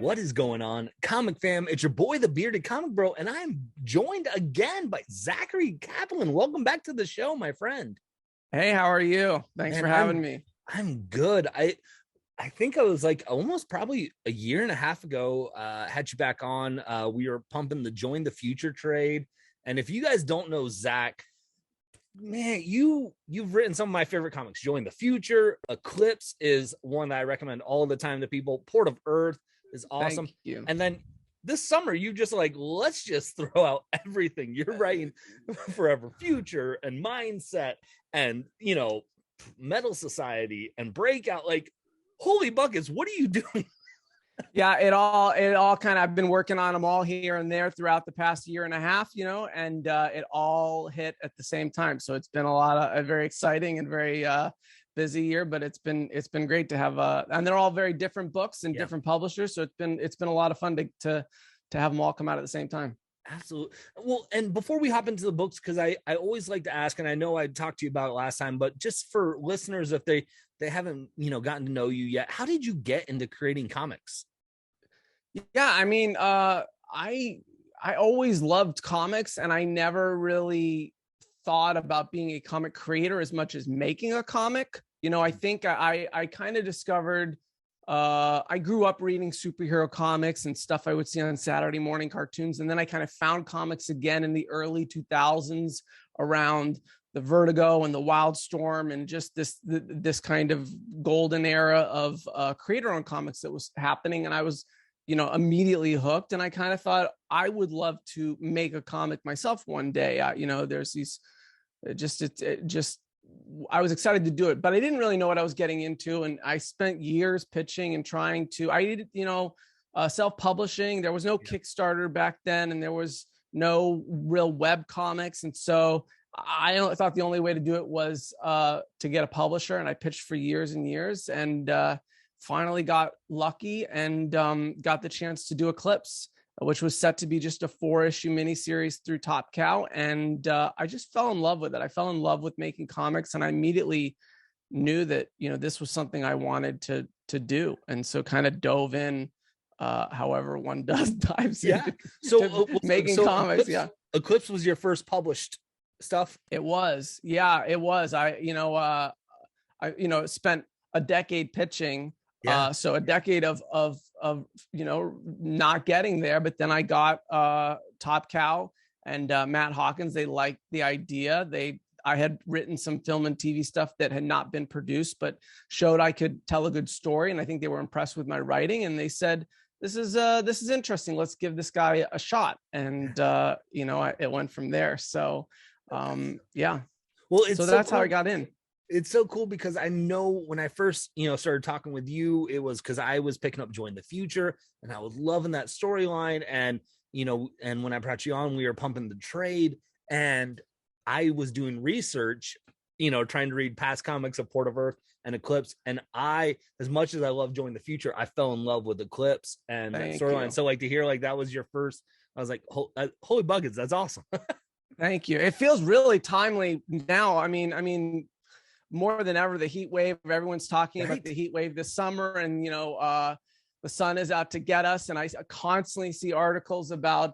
What is going on, comic fam? It's your boy, the bearded comic bro, and I'm joined again by Zack Kaplan. Welcome back to the show, my friend. Hey, how are you? Thanks for having me. I'm good. I think I was like almost probably a year and a half ago, had you back on. We were pumping the Join the Future trade. And if you guys don't know Zack, man, you've written some of my favorite comics. Join the Future, Eclipse is one that I recommend all the time to people. Port of Earth is awesome. Thank you. And then this summer, you just like, let's just throw out everything. You're writing Forever Future and Mindset and, Metal Society and Breakout. Like, holy buckets, what are you doing? Yeah, it all kind of, I've been working on them all here and there throughout the past year and a half, and it all hit at the same time. So it's been a very exciting and very busy year, but it's been great to have and they're all very different books and different publishers. So it's been a lot of fun to have them all come out at the same time. Absolutely. Well, and before we hop into the books, because I always like to ask, and I know I talked to you about it last time, but just for listeners, if they haven't, gotten to know you yet, how did you get into creating comics? Yeah, I mean, I always loved comics, and I never really thought about being a comic creator as much as making a comic. I think I kind of discovered, I grew up reading superhero comics and stuff I would see on Saturday morning cartoons. And then I kind of found comics again in the early 2000s around the Vertigo and the Wildstorm and just this kind of golden era of creator-owned comics that was happening. And I was, immediately hooked. And I kind of thought I would love to make a comic myself one day. There's these, I was excited to do it, but I didn't really know what I was getting into. And I spent years pitching and trying to, I did, self-publishing. There was no Kickstarter back then, and there was no real web comics. And so I thought the only way to do it was to get a publisher. And I pitched for years and years, and finally got lucky and got the chance to do Eclipse, which was set to be just a 4-issue miniseries through Top Cow. And I just fell in love with it. I fell in love with making comics, and I immediately knew that, this was something I wanted to do. And so kind of dove in, however one dives into making comics. Eclipse was your first published stuff? It was. Yeah, it was. I spent a decade pitching. So a decade of not getting there, but then I got Top Cow and Matt Hawkins. They liked the idea. I had written some film and TV stuff that had not been produced, but showed I could tell a good story. And I think they were impressed with my writing. And they said, this is interesting. Let's give this guy a shot. And it went from there. So so that's how I got in. It's so cool because I know when I first, started talking with you, it was because I was picking up Join the Future and I was loving that storyline. And, and when I brought you on, we were pumping the trade and I was doing research, trying to read past comics of Port of Earth and Eclipse. And as much as I love Join the Future, I fell in love with Eclipse and that storyline. So like to hear like that was your first, I was like, holy buckets, that's awesome. Thank you. It feels really timely now. I mean, more than ever, the heat wave, everyone's talking about the heat wave this summer, and the sun is out to get us. And I constantly see articles about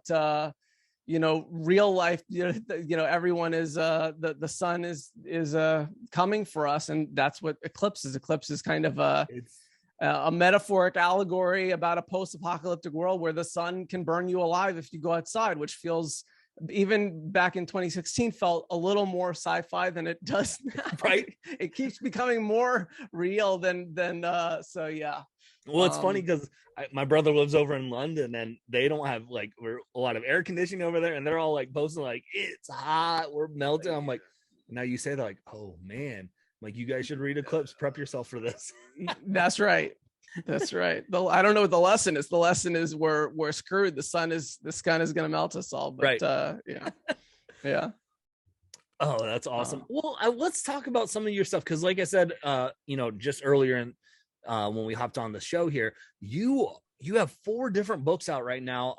real life, everyone is the sun is coming for us, and that's what Eclipse is. Eclipse is kind of a metaphoric allegory about a post-apocalyptic world where the sun can burn you alive if you go outside, which feels, even back in 2016, felt a little more sci-fi than it does now. Right. It keeps becoming more real than so yeah. Well, it's funny because my brother lives over in London and they don't have a lot of air conditioning over there, and they're all like posting like, it's hot, we're melting. I'm like, now you say that, like, oh man, like you guys should read Eclipse, prep yourself for this. That's right. That's right. I don't know what the lesson is. The lesson is we're screwed. The sun is going to melt us all. But right. Yeah. Oh, that's awesome. Well, let's talk about some of your stuff. Cause like I said, just earlier when we hopped on the show here, you have 4 different books out right now.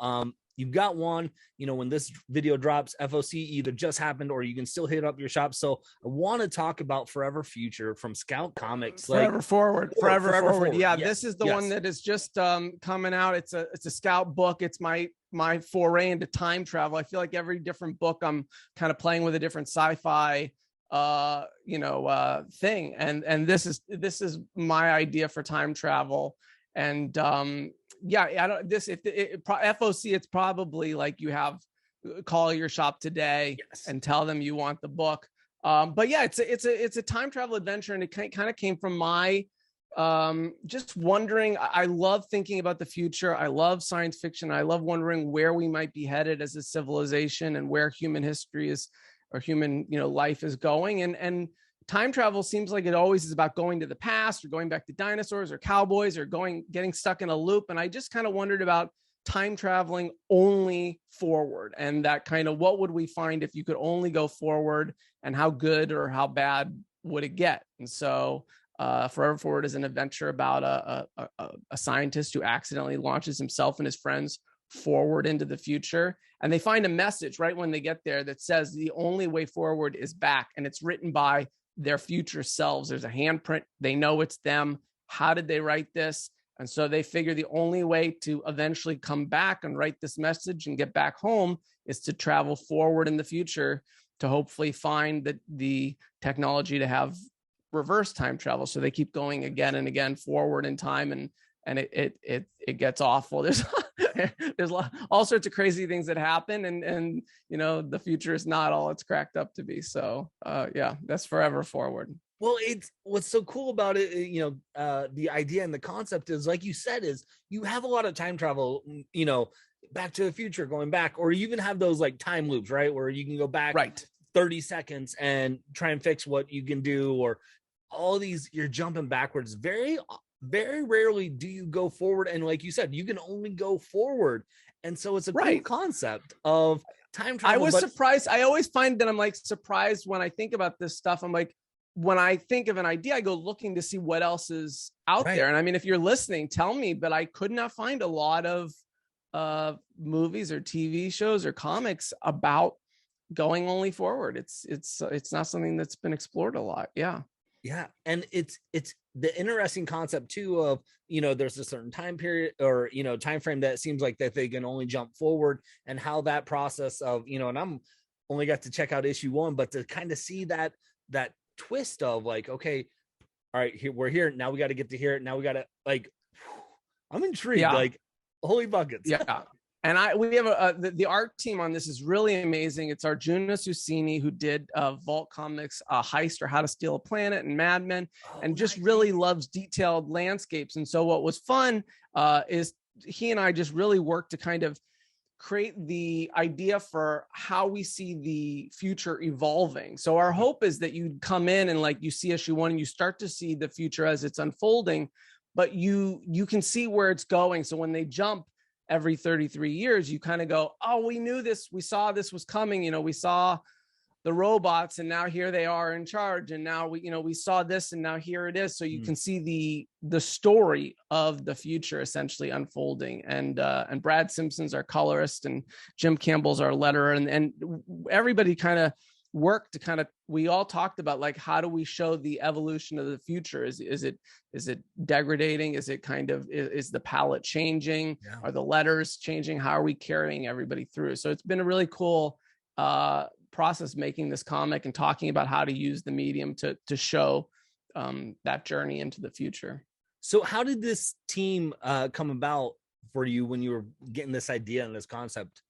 you've got one, when this video drops, FOC either just happened or you can still hit up your shop. So I want to talk about Forever Future from Scout Comics. Forever Forward. Yeah, yes. This is the one that is just coming out. It's a Scout book. It's my foray into time travel. I feel like every different book I'm kind of playing with a different sci-fi thing. And this is my idea for time travel. And FOC, it's probably like you have call your shop today and tell them you want the book. But yeah, it's a time travel adventure, and it kind of came from my just wondering. I love thinking about the future. I love science fiction. I love wondering where we might be headed as a civilization and where human history is, or human life is going. And time travel seems like it always is about going to the past or going back to dinosaurs or cowboys or getting stuck in a loop. And I just kind of wondered about time traveling only forward, and that kind of, what would we find if you could only go forward, and how good or how bad would it get? And so Forever Forward is an adventure about a scientist who accidentally launches himself and his friends forward into the future. And they find a message right when they get there that says the only way forward is back. And it's written by their future selves. There's a handprint. They know it's them. How did they write this? And so they figure the only way to eventually come back and write this message and get back home is to travel forward in the future to hopefully find the technology to have reverse time travel. So they keep going again and again forward in time, and it gets awful. There's all sorts of crazy things that happen, and the future is not all it's cracked up to be. So that's Forever Forward. Well, what's so cool about it, the idea and the concept is, like you said, is you have a lot of time travel, Back to the Future, going back, or you even have those like time loops, right? Where you can go back 30 seconds and try and fix what you can do, or all these, you're jumping backwards. Very, very rarely do you go forward. And like you said, you can only go forward. And so it's a cool concept of time travel. I was surprised. I always find that I'm like surprised when I think about this stuff. I'm like, when I think of an idea, I go looking to see what else is out there. And I mean, if you're listening, tell me, but I could not find a lot of movies or TV shows or comics about going only forward. It's not something that's been explored a lot. Yeah. And it's the interesting concept too of, there's a certain time period or, time frame that seems like that they can only jump forward, and how that process of, and I'm only got to check out issue 1, but to kind of see that twist of like, okay, all right, here we're here. Now we got to get to here. Now we got to I'm intrigued. Like, holy buckets. Yeah. And we have the art team on this is really amazing. It's Arjuna Susini, who did Vault Comics, Heist, or How to Steal a Planet, and Mad Men, and just really loves detailed landscapes. And so what was fun is he and I just really worked to kind of create the idea for how we see the future evolving. So our hope is that you come in and like you see issue 1 and you start to see the future as it's unfolding, but you can see where it's going. So when they jump every 33 years, you kind of go, oh, we knew this. We saw this was coming. We saw the robots, and now here they are in charge. And now we saw this, and now here it is. So you can see the story of the future essentially unfolding. And Brad Simpson's our colorist, and Jim Campbell's our letterer, and everybody kind of worked to we all talked about like, how do we show the evolution of the future? Is it degrading? Is it is the palette changing? Yeah. Are the letters changing? How are we carrying everybody through? So it's been a really cool process making this comic and talking about how to use the medium to show that journey into the future. So how did this team come about for you when you were getting this idea and this concept?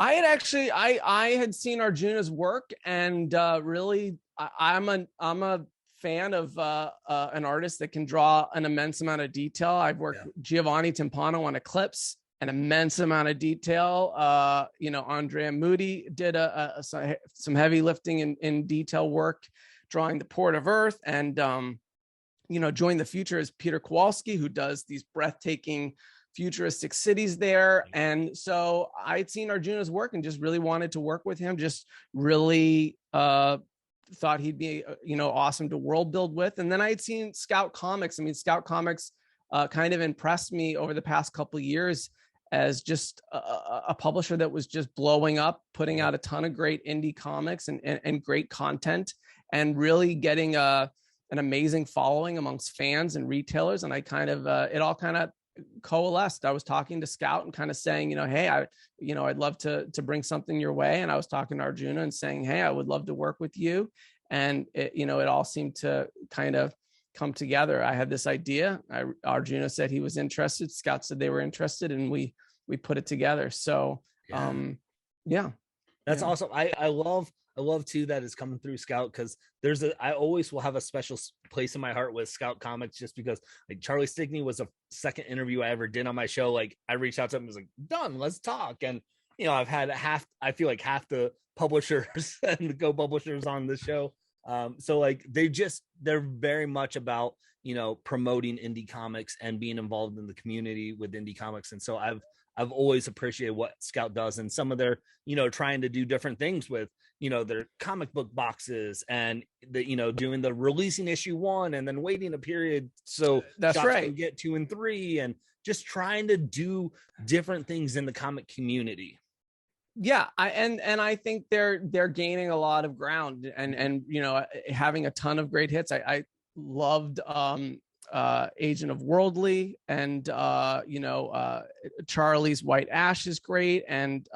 I had seen Arjuna's work, and really I'm a fan of an artist that can draw an immense amount of detail. I've worked with Giovanni Timpano on Eclipse, an immense amount of detail. Andrea Moody did some heavy lifting in detail work, drawing the Port of Earth, and Join the Future is Peter Kowalski, who does these breathtaking futuristic cities there. And so I'd seen Arjuna's work and just really wanted to work with him, just really thought he'd be awesome to world build with. And then I had seen Scout Comics. I mean, Scout Comics kind of impressed me over the past couple of years as just a publisher that was just blowing up, putting out a ton of great indie comics and great content, and really getting an amazing following amongst fans and retailers. And I kind of, it all kind of coalesced. I was talking to Scout and kind of saying, hey, I'd love to bring something your way. And I was talking to Arjuna and saying, hey, I would love to work with you. And it all seemed to kind of come together. I had this idea. Arjuna said he was interested. Scout said they were interested, and we put it together. So, yeah. That's awesome. I love too that it's coming through Scout, because I always will have a special place in my heart with Scout Comics, just because like Charlie Stickney was the second interview I ever did on my show. Like I reached out to him and was like, done, let's talk. And I've had half the publishers and the co-publishers on the show. So like they're very much about promoting indie comics and being involved in the community with indie comics. And so I've always appreciated what Scout does, and some of their trying to do different things with their comic book boxes, and doing the releasing issue 1 and then waiting a period so that's shops right can get 2 and 3, and just trying to do different things in the comic community. Yeah, I think they're gaining a lot of ground, and having a ton of great hits. I loved Agent of Worldly, and Charlie's White Ash is great, and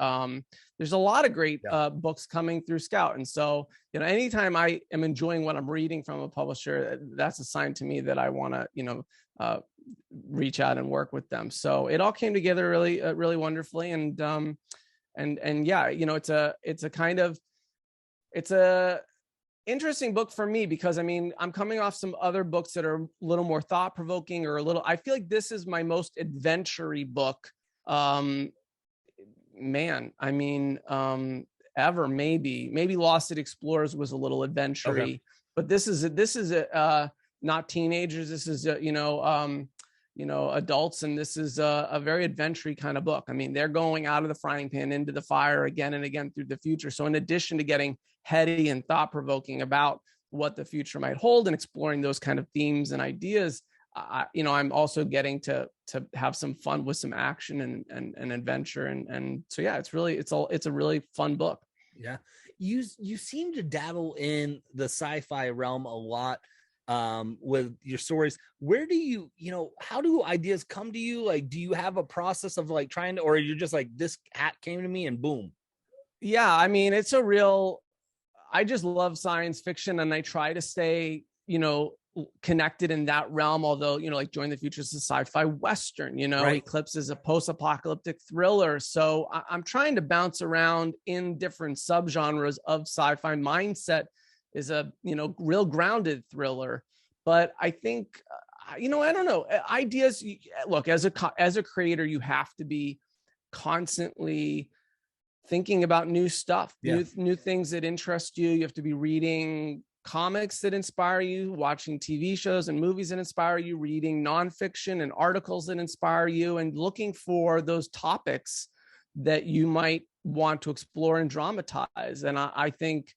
there's a lot of great books coming through Scout. And so anytime I am enjoying what I'm reading from a publisher, that's a sign to me that I want to reach out and work with them. So it all came together really really wonderfully, and yeah, it's a interesting book for me, because I'm coming off some other books that are a little more thought provoking, or I feel like this is my most adventure-y book ever. Maybe Lost at Explorers was a little adventure-y, okay, but this is not teenagers. This is adults, and this is a very adventure-y kind of book. They're going out of the frying pan into the fire again and again through the future. So in addition to getting heady and thought-provoking about what the future might hold and exploring those kind of themes and ideas, I'm also getting to have some fun with some action and adventure. And so, yeah, it's a really fun book. Yeah. You seem to dabble in the sci-fi realm a lot with your stories. Where do how do ideas come to you? Like, do you have a process of like trying to, or you're just like, this hat came to me and boom? Yeah. I just love science fiction, and I try to stay, connected in that realm. Although, like Join the Future is a sci-fi Western, right. Eclipse is a post-apocalyptic thriller. So I'm trying to bounce around in different subgenres of sci-fi. Mindset is a, real grounded thriller. But I think, I don't know, ideas, look, as a creator, you have to be constantly thinking about new stuff, new things that interest you. You have to be reading comics that inspire you, watching TV shows and movies that inspire you, reading nonfiction and articles that inspire you, and looking for those topics that you might want to explore and dramatize. And I think,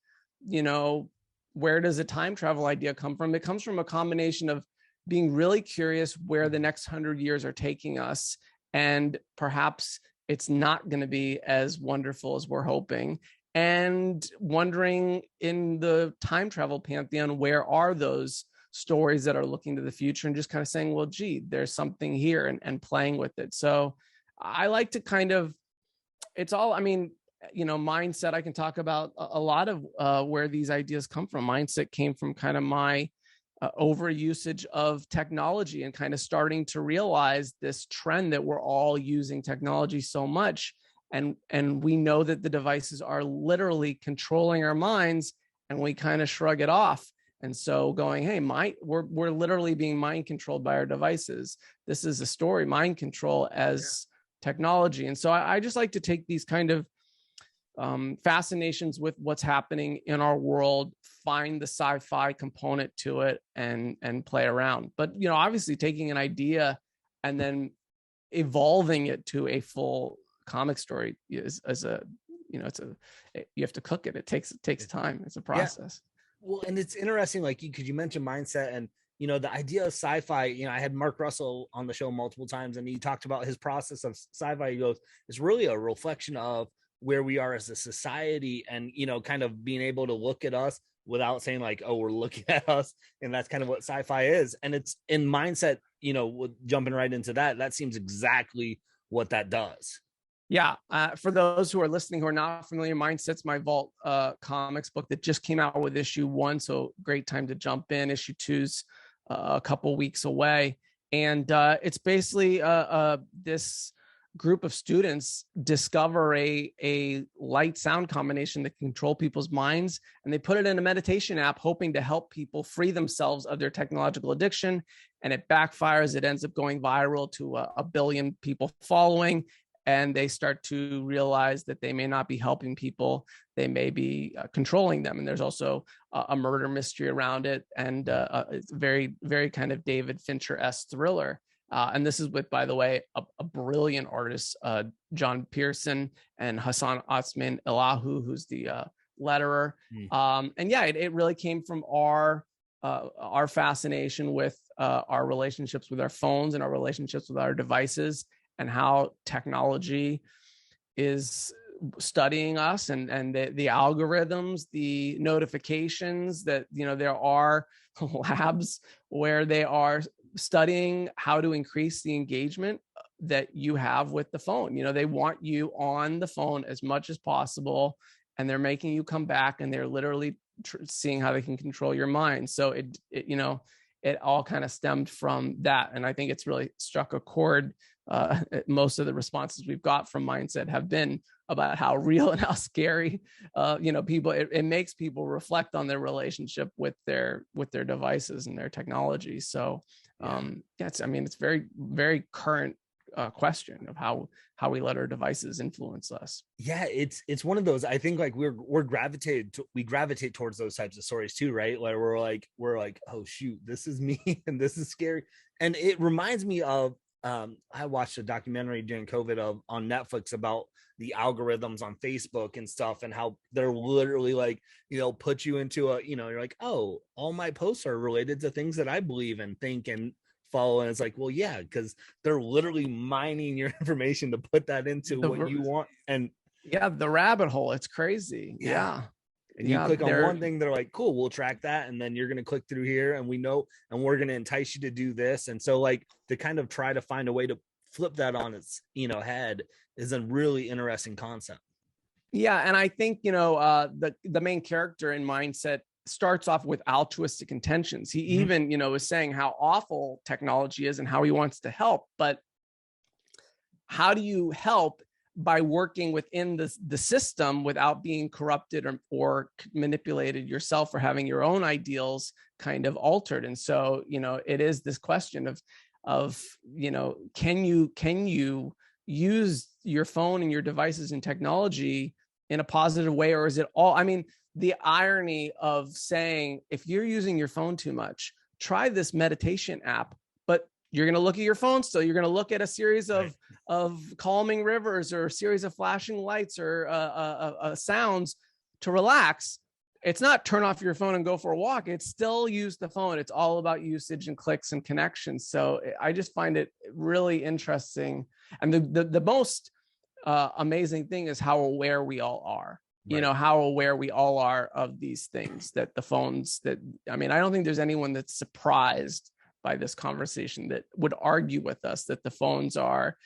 where does a time travel idea come from? It comes from a combination of being really curious where the next 100 years are taking us, and perhaps it's not going to be as wonderful as we're hoping, and wondering in the time travel pantheon, where are those stories that are looking to the future, and just kind of saying, well, gee, there's something here, and playing with it. So I like to kind of, it's all, mindset. I can talk about a lot of where these ideas come from. Mindset came from kind of my overusage of technology, and kind of starting to realize this trend that we're all using technology so much, and we know that the devices are literally controlling our minds, and we kind of shrug it off. And so going, hey, we're literally being mind controlled by our devices. This is a story, mind control as technology. And so I just like to take these kind of fascinations with what's happening in our world, find the sci-fi component to it, and play around. But obviously taking an idea and then evolving it to a full comic story is you have to cook it. It takes time. It's a process. Well, and it's interesting, like, because you mentioned mindset, and the idea of sci-fi, I had Mark Russell on the show multiple times, and he talked about his process of sci-fi. He goes, it's really a reflection of where we are as a society, and, kind of being able to look at us without saying like, oh, we're looking at us. And that's kind of what sci-fi is. And it's in Mindset, jumping right into that seems exactly what that does. Yeah. For those who are listening who are not familiar, Mindset's my Vault comics book that just came out with issue 1. So great time to jump in. Issue 2's a couple weeks away. And it's basically this group of students discover a light sound combination that can control people's minds, and they put it in a meditation app hoping to help people free themselves of their technological addiction, and it backfires. It ends up going viral to a billion people following, and they start to realize that they may not be helping people, they may be controlling them. And there's also a murder mystery around it, and it's very, very kind of David Fincher-esque thriller. And this is with, by the way, a brilliant artist, John Pearson and Hassan Otsman Elahu, who's the letterer. And yeah, it really came from our fascination with our relationships with our phones and our relationships with our devices, and how technology is studying us, and the algorithms, the notifications that, there are labs where they are studying how to increase the engagement that you have with the phone. They want you on the phone as much as possible, and they're making you come back, and they're literally seeing how they can control your mind. So it all kind of stemmed from that. And I think it's really struck a chord. Most of the responses we've got from Mindset have been about how real and how scary, people, it makes people reflect on their relationship with their devices and their technology. So it's very, very current question of how we let our devices influence us. Yeah, it's one of those, I think, like we gravitate towards those types of stories too, right? Like we're like, oh shoot, this is me and this is scary. And it reminds me of I watched a documentary during COVID on Netflix about the algorithms on Facebook and stuff, and how they're literally like, put you into you're like, oh, all my posts are related to things that I believe and think and follow. And it's like, well, yeah, because they're literally mining your information to put that into what you want. And yeah, the rabbit hole, it's crazy. Yeah. And you click on one thing, they're like, cool, we'll track that. And then you're going to click through here, and we know, and we're going to entice you to do this. And so like to kind of try to find a way to flip that on its, head is a really interesting concept. Yeah. And I think, the main character in Mindset starts off with altruistic intentions. He even, is saying how awful technology is and how he wants to help. But how do you help? By working within the system without being corrupted or manipulated yourself, or having your own ideals kind of altered. And so, it is this question of can you use your phone and your devices and technology in a positive way, or is it all? I mean, the irony of saying, if you're using your phone too much, try this meditation app, but you're going to look at your phone still. You're going to look at a series of calming rivers, or a series of flashing lights, or sounds to relax. It's not turn off your phone and go for a walk. It's still use the phone. It's all about usage and clicks and connections. So I just find it really interesting. And the most amazing thing is how aware we all are. Right. How aware we all are of these things, that the phones I don't think there's anyone that's surprised by this conversation that would argue with us that the phones are,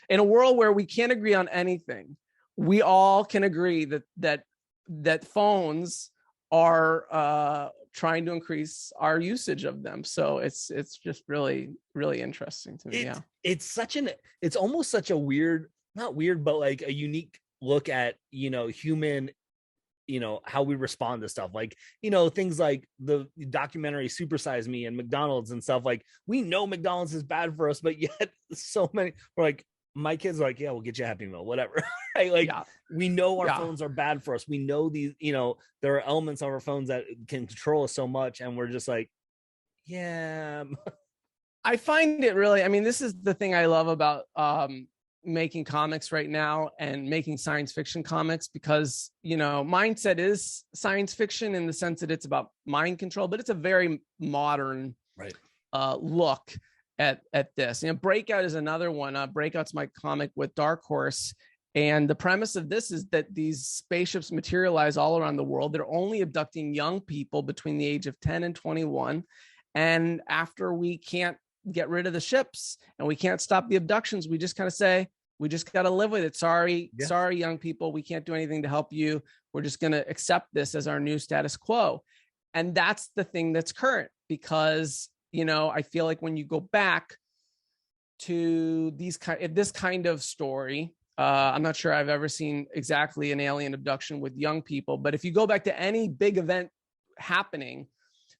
in a world where we can't agree on anything, we all can agree that phones are trying to increase our usage of them. So it's just really, really interesting to me. It's almost such a weird, not weird, but like a unique look at, human, how we respond to stuff, like, things like the documentary Super Size Me and McDonald's and stuff. Like, we know McDonald's is bad for us, but yet so many, we're like, my kids are like, yeah, we'll get you a Happy Meal, whatever. Right? Like, we know our phones are bad for us. We know these, there are elements of our phones that can control us so much. And we're just like, yeah. I find it really, this is the thing I love about making comics right now and making science fiction comics, because, Mindset is science fiction in the sense that it's about mind control, but it's a very modern look at this. Breakout is another one. Breakout's my comic with Dark Horse. And the premise of this is that these spaceships materialize all around the world. They're only abducting young people between the age of 10 and 21. And after we can't get rid of the ships and we can't stop the abductions, we just kind of say, we just got to live with it. Sorry, young people, we can't do anything to help you. We're just going to accept this as our new status quo. And that's the thing that's current, because, I feel like when you go back to this kind of story, I'm not sure I've ever seen exactly an alien abduction with young people, but if you go back to any big event happening,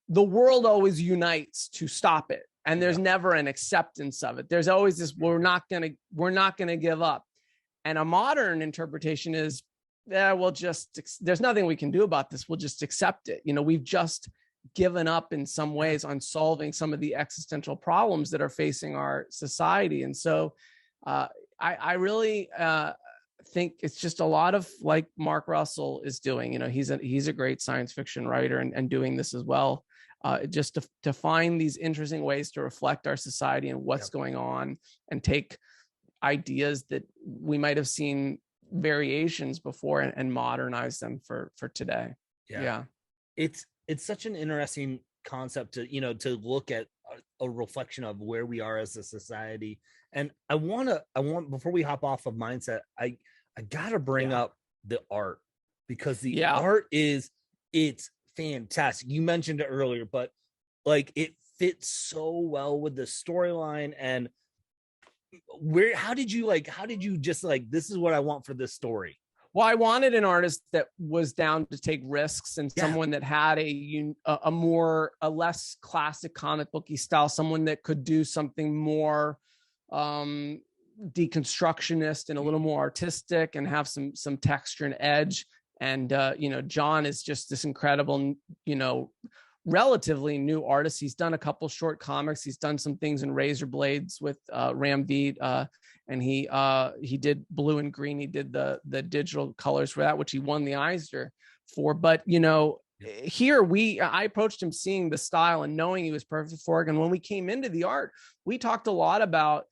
the world always unites to stop it. And there's never an acceptance of it. There's always this, we're not going to give up. And a modern interpretation is, there's nothing we can do about this. We'll just accept it. We've just given up in some ways on solving some of the existential problems that are facing our society. And so I really think it's just a lot of like Mark Russell is doing. He's a great science fiction writer and doing this as well. Just to find these interesting ways to reflect our society and what's going on, and take ideas that we might have seen variations before and modernize them for today. Yeah. It's such an interesting concept to look at a reflection of where we are as a society. And I want before we hop off of mindset, I gotta bring up the art, because the art it's fantastic. You mentioned it earlier, but like it fits so well with the storyline. And how did you just like, this is what I want for this story? Well, I wanted an artist that was down to take risks, and someone that had a less classic comic booky style, someone that could do something more deconstructionist and a little more artistic and have some texture and edge. And John is just this incredible, relatively new artist. He's done a couple short comics. He's done some things in Razor Blades with Ramveet, and he did Blue and Green. He did the digital colors for that, which he won the Eisner for. But here I approached him seeing the style and knowing he was perfect for it. And when we came into the art, we talked a lot about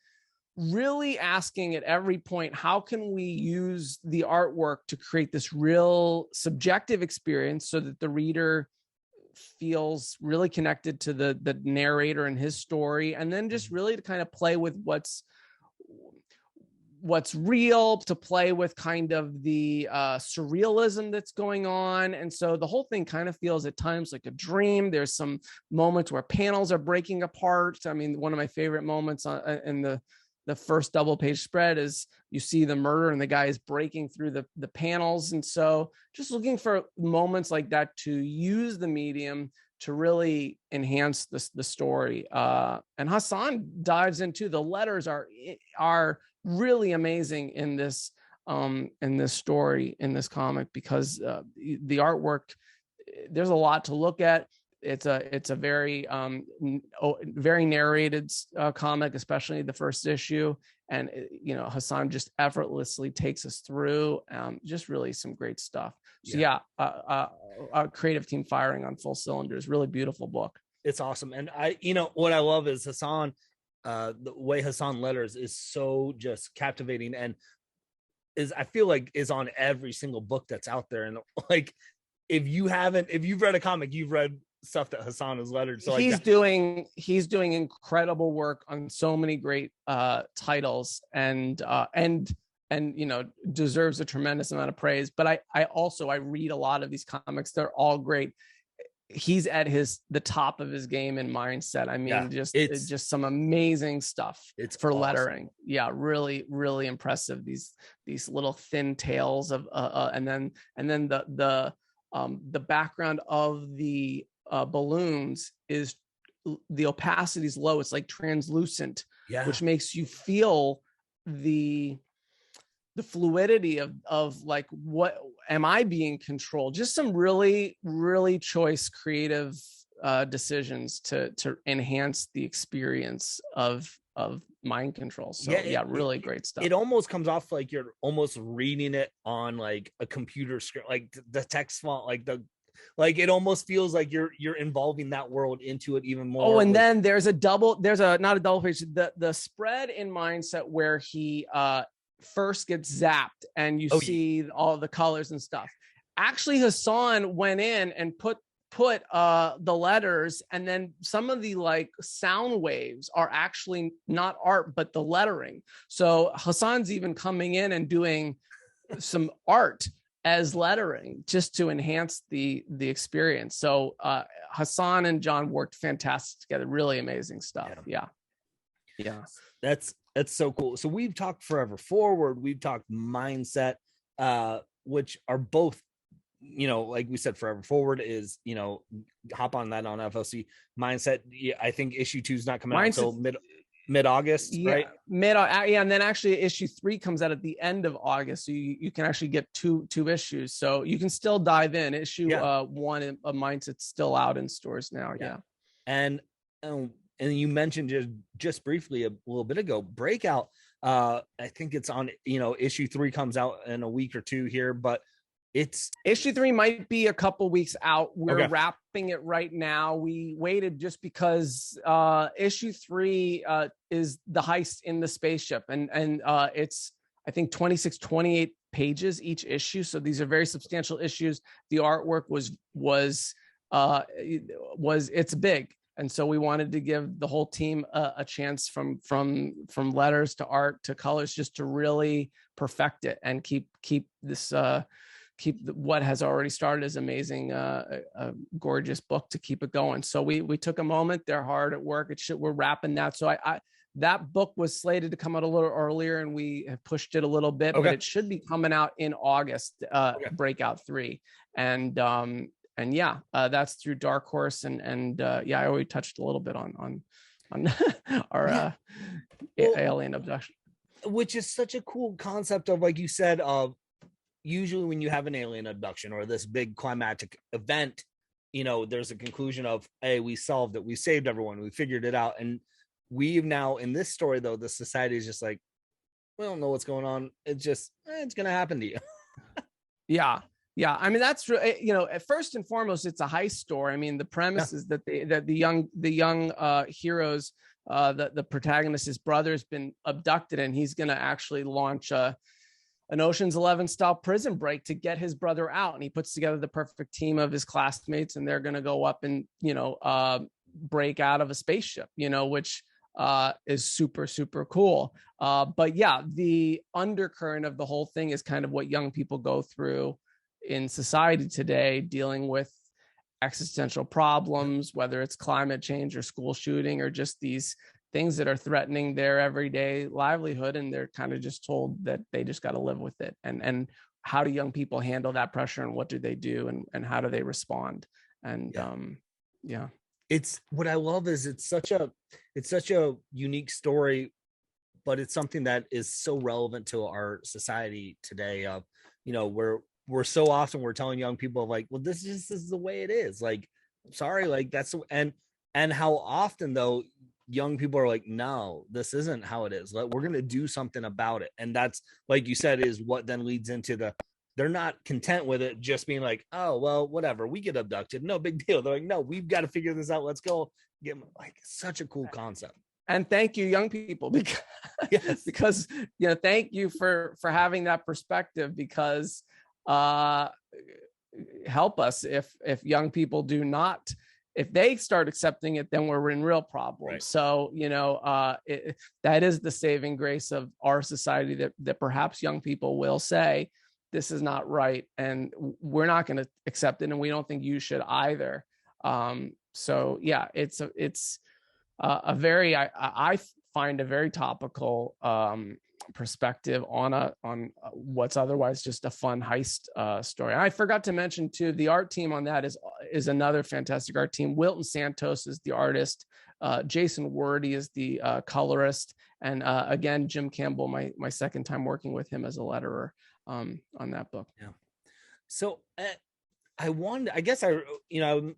really asking at every point, how can we use the artwork to create this real subjective experience so that the reader feels really connected to the narrator and his story, and then just really to kind of play with what's real, to play with kind of the surrealism that's going on. And so the whole thing kind of feels at times like a dream. There's some moments where panels are breaking apart. I mean, one of my favorite moments in the first double page spread is you see the murder and the guy is breaking through the panels. And so just looking for moments like that to use the medium to really enhance the story. And Hassan dives into the letters are really amazing in this story, in this comic, because the artwork, there's a lot to look at. It's a very very narrated comic, especially the first issue, and Hassan just effortlessly takes us through just really some great stuff. So a creative team firing on full cylinders. Really beautiful book. It's awesome. And what I love is Hassan, the way Hassan letters is so just captivating, and I feel like is on every single book that's out there. And like, if you've read a comic, you've read stuff that Hassan has lettered. So he's doing incredible work on so many great titles, and deserves a tremendous amount of praise. But I read a lot of these comics. They're all great. He's at the top of his game in mindset. I mean, it's just some amazing stuff. It's for awesome. Lettering. Yeah, really, really impressive. These little thin tales of and then the background of the balloons is the opacity is low. It's like translucent, which makes you feel the fluidity of like, what am I being controlled? Just some really, really choice creative decisions to enhance the experience of mind control. So really great stuff. It almost comes off like you're almost reading it on like a computer screen, like the text font, like Like it almost feels like you're involving that world into it even more. Oh, and then there's not a double page, the spread in Mindset where he first gets zapped and you see all the colors and stuff. Actually, Hassan went in and put the letters, and then some of the like sound waves are actually not art but the lettering. So Hassan's even coming in and doing some art as lettering just to enhance the experience. So Hassan and John worked fantastic together. Really amazing stuff. Yeah. That's so cool. So we've talked Forever Forward, we've talked Mindset, which are both, like we said, Forever Forward is, hop on that on FLC. Mindset, I think issue 2 is not coming out until mid-August, right? And then actually issue 3 comes out at the end of August, so you can actually get two issues, so you can still dive in. Issue 1 of Mindset's still out in stores now. And you mentioned just briefly a little bit ago, Breakout, I think it's on, issue 3 comes out in a week or two here, but it's issue 3 might be a couple weeks out. We're wrapping it right now. We waited just because issue 3 is the heist in the spaceship, and it's, I think, 28 pages each issue. So these are very substantial issues. The artwork was it's big. And so we wanted to give the whole team a chance from letters to art to colors, just to really perfect it and keep this what has already started as amazing, a gorgeous book, to keep it going. So we took a moment. They're hard at work. We're wrapping that. So that book was slated to come out a little earlier, and we have pushed it a little bit, but it should be coming out in August, Breakout 3. And that's through Dark Horse. And I already touched a little bit on our alien abduction, which is such a cool concept of, like you said, of usually when you have an alien abduction or this big climactic event, there's a conclusion of, hey, we solved it, we saved everyone, we figured it out. And we've now, in this story though, the society is just like, we don't know what's going on, it's just it's gonna happen to you. Yeah, I mean, that's first and foremost, it's a heist story. I mean, the premise is that the young heroes, the protagonist, his brother's been abducted, and he's going to actually launch an Ocean's 11 style prison break to get his brother out. And he puts together the perfect team of his classmates, and they're going to go up and break out of a spaceship, which is super, super cool. But the undercurrent of the whole thing is kind of what young people go through in society today, dealing with existential problems, whether it's climate change or school shooting or just these things that are threatening their everyday livelihood. And they're kind of just told that they just got to live with it. And how do young people handle that pressure, and what do they do, and how do they respond? And it's, what I love is it's such a unique story, but it's something that is so relevant to our society today. We're so often we're telling young people, like, well, this is the way it is. Like, sorry, like that's, and how often though young people are like, no, this isn't how it is. Like, we're going to do something about it. And that's, like you said, is what then leads into they're not content with it just being like, oh, well, whatever, we get abducted, no big deal. They're like, no, we've got to figure this out. Let's go get, like, such a cool concept. And thank you, young people, because thank you for having that perspective, because help us if young people do not, if they start accepting it, then we're in real problems. Right. So that is the saving grace of our society, that perhaps young people will say, this is not right, and we're not going to accept it, and we don't think you should either. It's a very, I find a very topical perspective on what's otherwise just a fun heist story. And I forgot to mention too, the art team on that is another fantastic art team. Wilton Santos is the artist, Jason Wordy is the colorist, and again, Jim Campbell, my second time working with him as a letterer on that book. Yeah. So I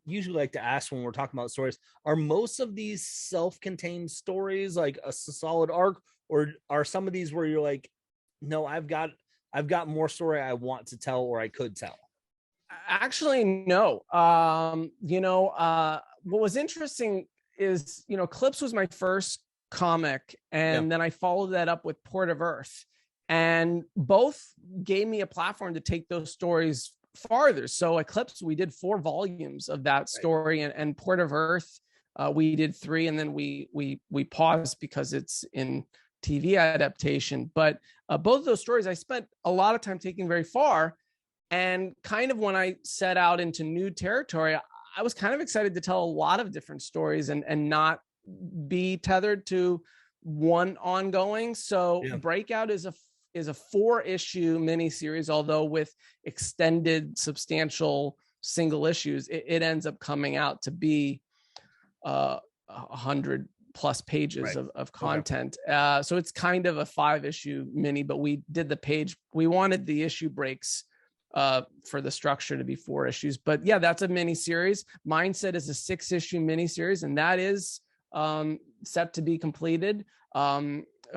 usually like to ask when we're talking about stories, are most of these self-contained stories like a solid arc, or are some of these where you're like, no, I've got more story I want to tell, or I could tell? Actually, no. What was interesting is, Clips was my first comic, and then I followed that up with Port of Earth, and both gave me a platform to take those stories farther. So Eclipse, we did 4 volumes of that story, and Port of Earth, we did 3, and then we paused because it's in TV adaptation. But both of those stories I spent a lot of time taking very far. And kind of when I set out into new territory, I was kind of excited to tell a lot of different stories and not be tethered to one ongoing. So Breakout is a 4-issue miniseries, although with extended, substantial single issues, it ends up coming out to be 100 plus pages of content. So it's kind of a 5-issue mini, but we wanted the issue breaks for the structure to be 4 issues. But yeah, that's a mini series. Mindset is a 6-issue mini series, and that is set to be completed.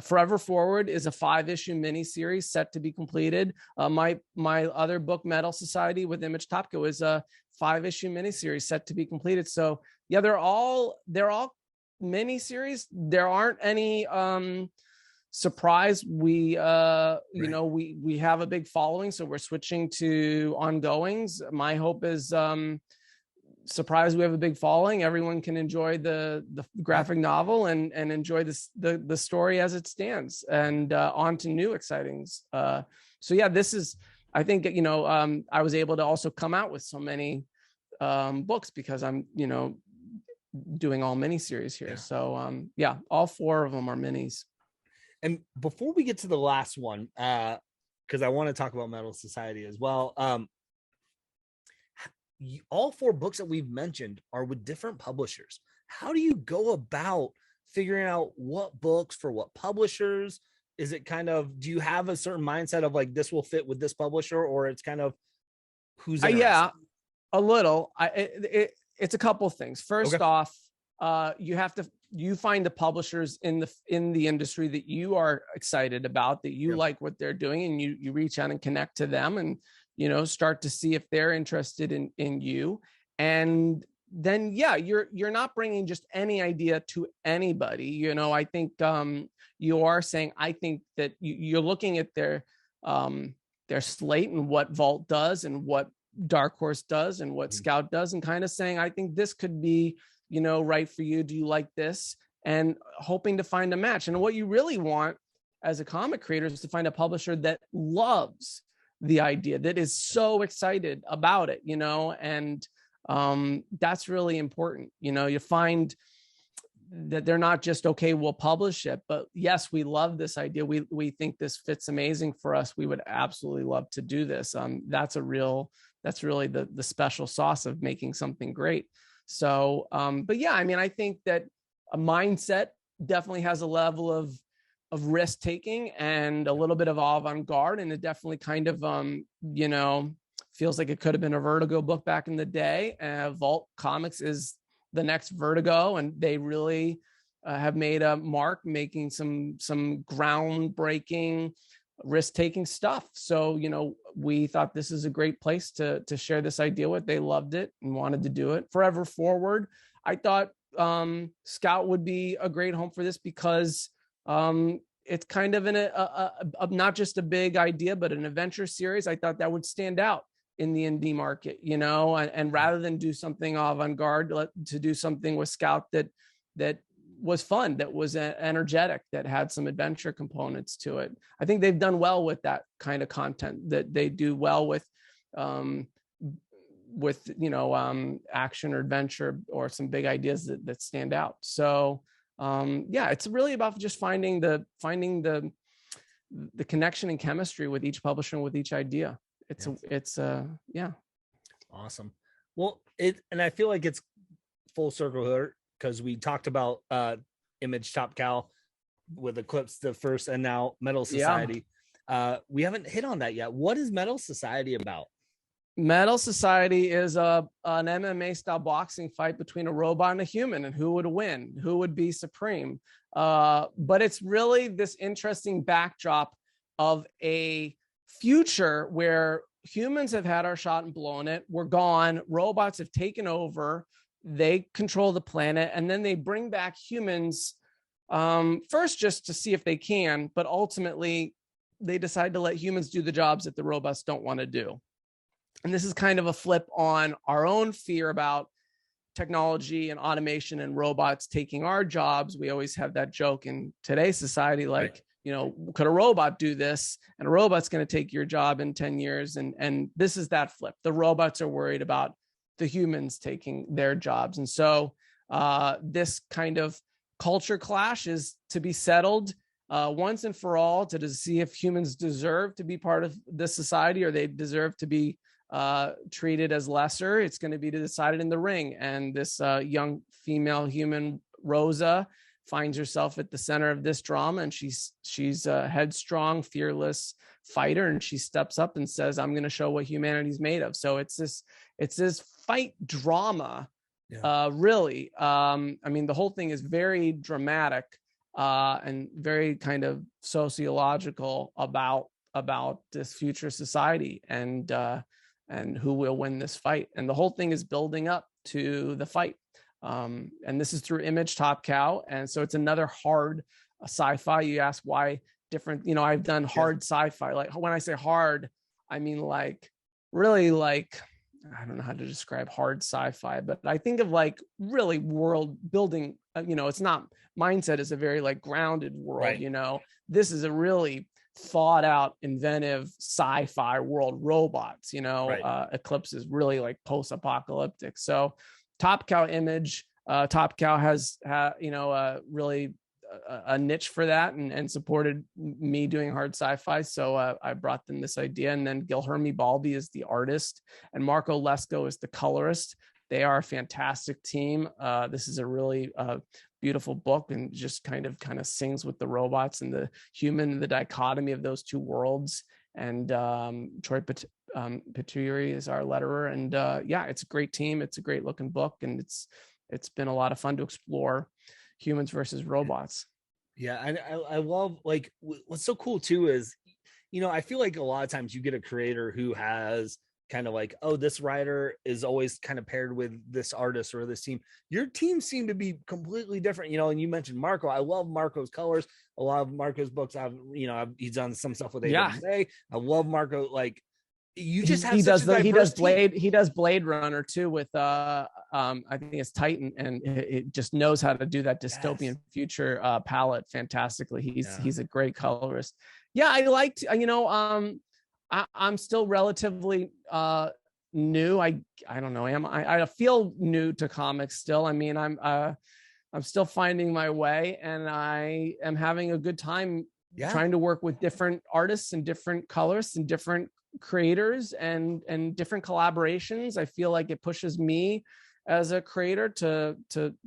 Forever Forward is a 5-issue mini series set to be completed. My other book, Metal Society with Image Topco, is a 5-issue mini series set to be completed. So yeah, they're all mini series. There aren't any surprise. We we have a big following, so we're switching to ongoings. My hope is surprise, we have a big following, everyone can enjoy the graphic novel and enjoy the story as it stands, and on to new excitings. So yeah, this is, I think, I was able to also come out with so many books because I'm doing all miniseries here. So yeah, all 4 of them are minis. And before we get to the last one, because I want to talk about Metal Society as well, all 4 books that we've mentioned are with different publishers. How do you go about figuring out what books for what publishers? Is it kind of, do you have a certain mindset of like, this will fit with this publisher, or it's kind of who's interested? Yeah, a little. It's a couple of things. First off, you find the publishers in the industry that you are excited about, that you like what they're doing, and you reach out and connect to them, and start to see if they're interested in you. And then you're not bringing just any idea to anybody. I think you are saying, I think that you're looking at their slate and what Vault does and what Dark Horse does and what Scout does, and kind of saying, I think this could be right for you. Do you like this? And hoping to find a match. And what you really want as a comic creator is to find a publisher that loves the idea, that is so excited about it, and that's really important. You find that they're not just, okay, we'll publish it, but yes, we love this idea. We think this fits amazing for us. We would absolutely love to do this. That's really the special sauce of making something great. So, but yeah, I mean, I think that a Mindset definitely has a level of risk taking and a little bit of avant-garde, and it definitely kind of feels like it could have been a Vertigo book back in the day. Vault Comics is the next Vertigo, and they really have made a mark making some groundbreaking, risk-taking stuff. So we thought this is a great place to share this idea with. They loved it and wanted to do it. Forever Forward, I thought Scout would be a great home for this because it's kind of not just a big idea, but an adventure series. I thought that would stand out in the indie market, and rather than do something avant-garde, to do something with Scout that was fun, that was energetic, that had some adventure components to it. I think they've done well with that kind of content, that they do well with action or adventure or some big ideas that stand out. So it's really about just finding the connection and chemistry with each publisher and with each idea. It's awesome. Well, and I feel like it's full circle here, because we talked about Image Top Cow with Eclipse the first, and now Metal Society. We haven't hit on that yet. What is Metal Society about? Metal Society is an MMA style boxing fight between a robot and a human, and who would win, who would be supreme. But it's really this interesting backdrop of a future where humans have had our shot and blown it. We're gone. Robots have taken over. They control the planet, and then they bring back humans first just to see if they can, but ultimately they decide to let humans do the jobs that the robots don't want to do. And this is kind of a flip on our own fear about technology and automation and robots taking our jobs. We always have that joke in today's society, like, right, you know, could a robot do this? And a robot's going to take your job in 10 years. And this is that flip. The robots are worried about the humans taking their jobs. And so this kind of culture clash is to be settled once and for all, to see if humans deserve to be part of this society or they deserve to be treated as lesser. It's going to be decided in the ring. And this young female human, Rosa, finds herself at the center of this drama, and she's a headstrong, fearless fighter, and she steps up and says, I'm going to show what humanity's made of. So it's this fight drama. Really. I mean, the whole thing is very dramatic and very kind of sociological about this future society and who will win this fight. And the whole thing is building up to the fight. And this is through Image Top Cow. And so it's another hard sci-fi. You ask why different, you know, I've done hard sci-fi. Like when I say hard, I mean like really like, I don't know how to describe hard sci-fi, but I think of like really world building, you know, it's not, Mindset is a very like grounded world, right. You know, this is a really thought out, inventive sci-fi world, robots, you know, right. Eclipse is really like post-apocalyptic. So Top Cow Image, Top Cow has, you know, really a niche for that and supported me doing hard sci-fi. So I brought them this idea. And then Gilherme Balbi is the artist and Marco Lesko is the colorist. They are a fantastic team. This is a really beautiful book and just kind of sings with the robots and the human, the dichotomy of those two worlds. And Troy Peturi is our letterer. And yeah, it's a great team. It's a great looking book. And it's been a lot of fun to explore humans versus robots. Yeah. I love, like, what's so cool too is, you know, I feel like a lot of times you get a creator who has kind of like, oh, this writer is always kind of paired with this artist or this team. Your team seem to be completely different, you know. And you mentioned Marco. I love Marco's colors. A lot of Marco's books, he's done some stuff with AWA. I love Marco. Like, you just have he does Blade Runner too with I think it's Titan, and it just knows how to do that dystopian future palette fantastically. He's a great colorist. Yeah, I liked, you know, I'm still relatively new. I don't know. I feel new to comics still. I mean, I'm still finding my way, and I am having a good time trying to work with different artists and different colorists and different creators and different collaborations. I feel like it pushes me as a creator to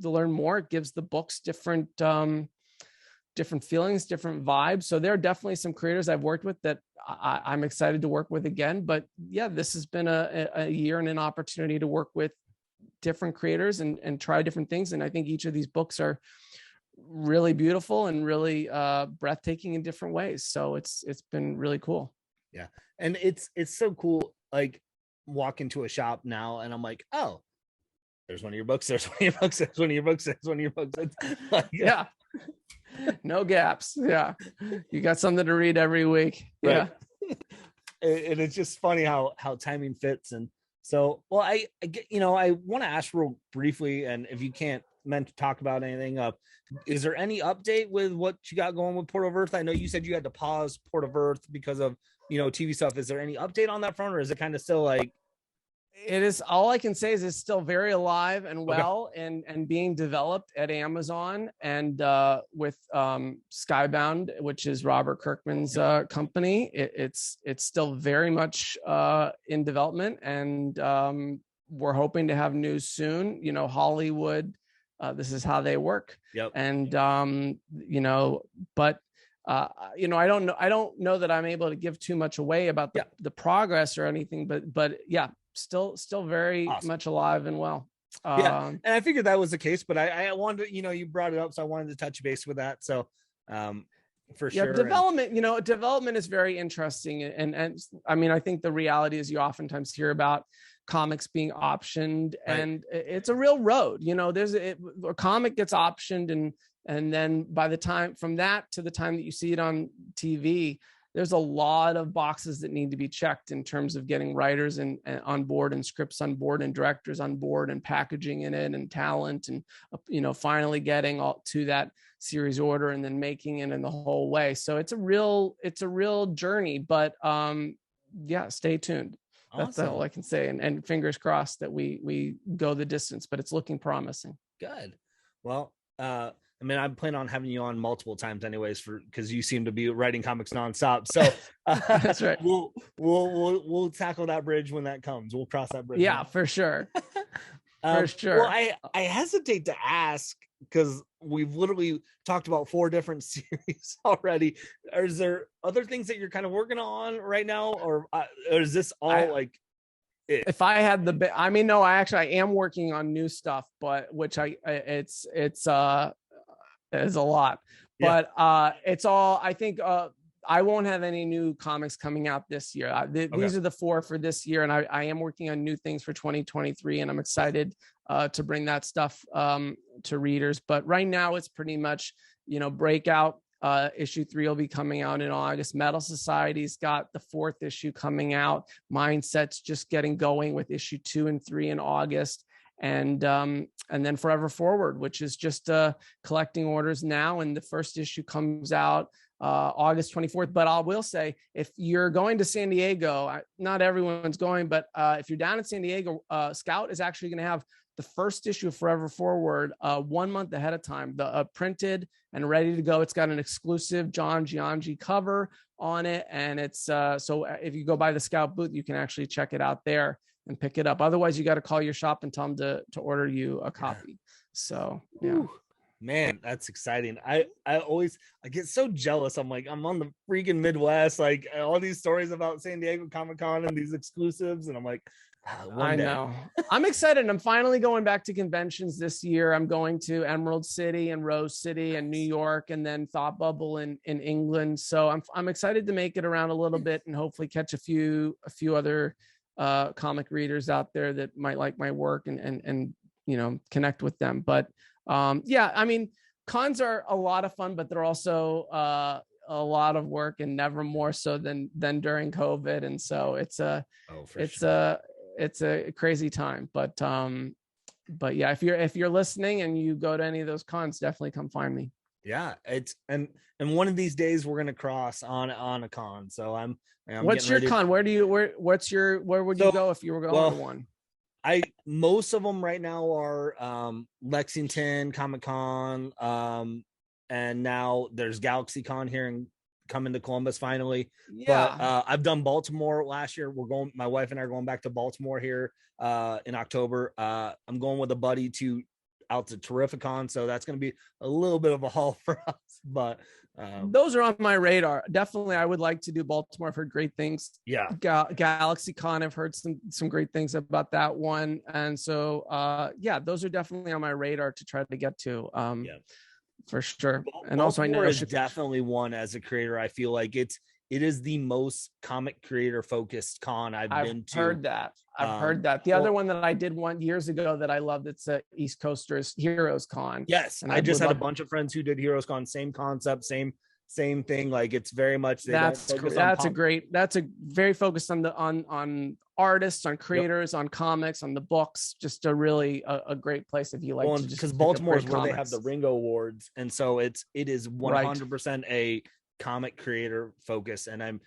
learn more. It gives the books different feelings, different vibes. So there are definitely some creators I've worked with that I'm excited to work with again. But yeah, this has been a year and an opportunity to work with different creators and try different things. And I think each of these books are really beautiful and really breathtaking in different ways. So it's been really cool. Yeah. And it's so cool. Like, walk into a shop now and I'm like, oh, there's one of your books. There's one of your books. There's one of your books. There's one of your books. It's like, yeah. No gaps. Yeah. You got something to read every week. Right. Yeah. And it's just funny how timing fits. And so, well, I want to ask real briefly, and if you can't meant to talk about anything, is there any update with what you got going with Port of Earth? I know you said you had to pause Port of Earth because of, you know, TV stuff. Is there any update on that front, or is it kind of still like? It is, all I can say is it's still very alive and well, and being developed at Amazon and with Skybound, which is Robert Kirkman's company. It's still very much in development, and we're hoping to have news soon. You know, Hollywood, this is how they work. Yep. And you know, but you know, I don't know that I'm able to give too much away about the progress or anything, but yeah, still very much alive and well. And I figured that was the case, but I wanted to, you know, you brought it up, so I wanted to touch base with that. So for Yeah, sure. development is very interesting. And I mean, I think the reality is you oftentimes hear about comics being optioned, Right. and it's a real road. A comic gets optioned, and then by the time from that to the time that you see it on TV, there's a lot of boxes that need to be checked in terms of getting writers and on board, and scripts on board, and directors on board, and packaging in it, and talent, and finally getting all to that series order, and then making it in the whole way. So it's a real journey, but yeah, stay tuned. That's Awesome. all I can say, and fingers crossed that we go the distance, but it's looking promising. Good. Well, I mean, I'm planning on having you on multiple times anyways, because you seem to be writing comics nonstop. So that's right. We'll tackle that bridge when that comes. We'll cross that bridge. Yeah, for sure. For sure. Well, I hesitate to ask because we've literally talked about 4 different series already. Is there other things that you're kind of working on right now, or is this all it? If I had I am working on new stuff, but it's a lot, but it's all, I think, I won't have any new comics coming out this year. These are the 4 for this year, and I am working on new things for 2023, and I'm excited to bring that stuff to readers. But right now it's pretty much, Breakout issue 3 will be coming out in August. Metal Society's got the 4th issue coming out. Mindset's just getting going with issue 2 and 3 in August. And then Forever Forward, which is just collecting orders now, and the first issue comes out August 24th. But I will say, if you're going to San Diego, not everyone's going, but if you're down in San Diego, Scout is actually going to have the first issue of Forever Forward 1 month ahead of time, the printed and ready to go. It's got an exclusive John Giangi cover on it, and it's so if you go by the Scout booth, you can actually check it out there and pick it up. Otherwise, you got to call your shop and tell them to order you a copy. So yeah. Ooh, man, that's exciting. I get so jealous. I'm like, I'm on the freaking Midwest, like all these stories about San Diego Comic-Con and these exclusives, and I'm like, I know. I'm excited. I'm finally going back to conventions this year. I'm going to Emerald City and Rose City and New York, and then Thought Bubble in England. So I'm excited to make it around a little bit and hopefully catch a few other comic readers out there that might like my work and connect with them. But yeah, I mean, cons are a lot of fun, but they're also a lot of work, and never more so than during COVID. And so it's a crazy time, but yeah, if you're listening and you go to any of those cons, definitely come find me. Yeah, it's and one of these days we're gonna cross on a con. So I'm what's your con? Where would you go if you were going to one? Most of them right now are Lexington Comic-Con, and now there's GalaxyCon here coming to Columbus finally. Yeah. But I've done Baltimore last year. My wife and I are going back to Baltimore here in October. I'm going with a buddy out to Terrificon, so that's going to be a little bit of a haul for us, but those are on my radar. Definitely, I would like to do Baltimore. I've heard great things. Yeah. GalaxyCon, I've heard some great things about that one, and so yeah, those are definitely on my radar to try to get to. For sure. And Baltimore also, I know is definitely one, as a creator, I feel like it is the most comic creator focused con I've been to. I've heard that. The other one that I did years ago that I loved, it's a East Coasters Heroes Con. Yes, and I just had a bunch of friends who did Heroes Con, same concept, same thing. Like, it's very much that's very focused on artists, on creators, on comics, on the books. Just a great place if you like to, just because Baltimore is where they have the Ringo Awards, and so it is 100% a comic creator focus. And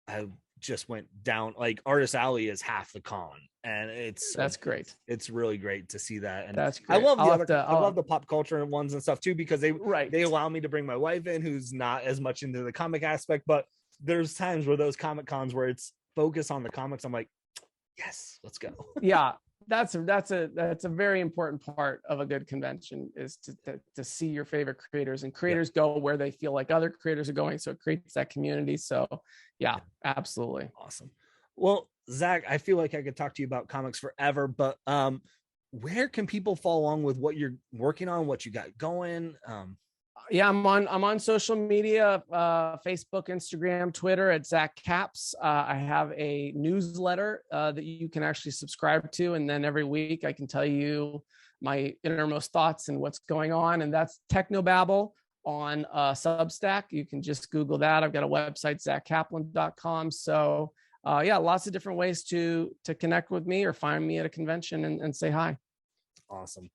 I just went down, like, Artist Alley is half the con, and that's great. It's really great to see that, and that's great. I love the pop culture ones and stuff too, because they allow me to bring my wife in, who's not as much into the comic aspect. But there's times where those comic cons where it's focused on the comics, I'm like, yes, let's go. Yeah, that's a very important part of a good convention, is to see your favorite creators, and creators go where they feel like other creators are going, so it creates that community. So yeah, absolutely. Awesome. Well, Zach, I feel like I could talk to you about comics forever, but where can people follow along with what you're working on, what you got going? Yeah, I'm on social media, Facebook, Instagram, Twitter at Zack Caps. I have a newsletter that you can actually subscribe to, and then every week I can tell you my innermost thoughts and what's going on. And that's Technobabble on Substack. You can just Google that. I've got a website, zackkaplan.com. So yeah, lots of different ways to connect with me or find me at a convention and say hi. Awesome.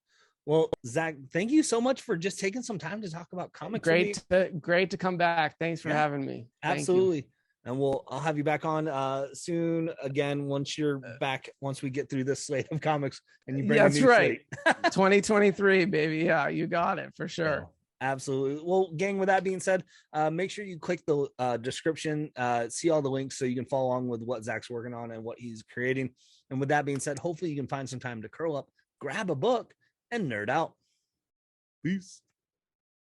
Well, Zack, thank you so much for just taking some time to talk about comics. Great to come back. Thanks for having me. Absolutely. And I'll have you back on soon again once you're back, once we get through this slate of comics and you bring that's right. 2023, baby. Yeah, you got it for sure. Oh, absolutely. Well, gang, with that being said, make sure you click the description, see all the links so you can follow along with what Zack's working on and what he's creating. And with that being said, hopefully you can find some time to curl up, grab a book, and nerd out. Peace.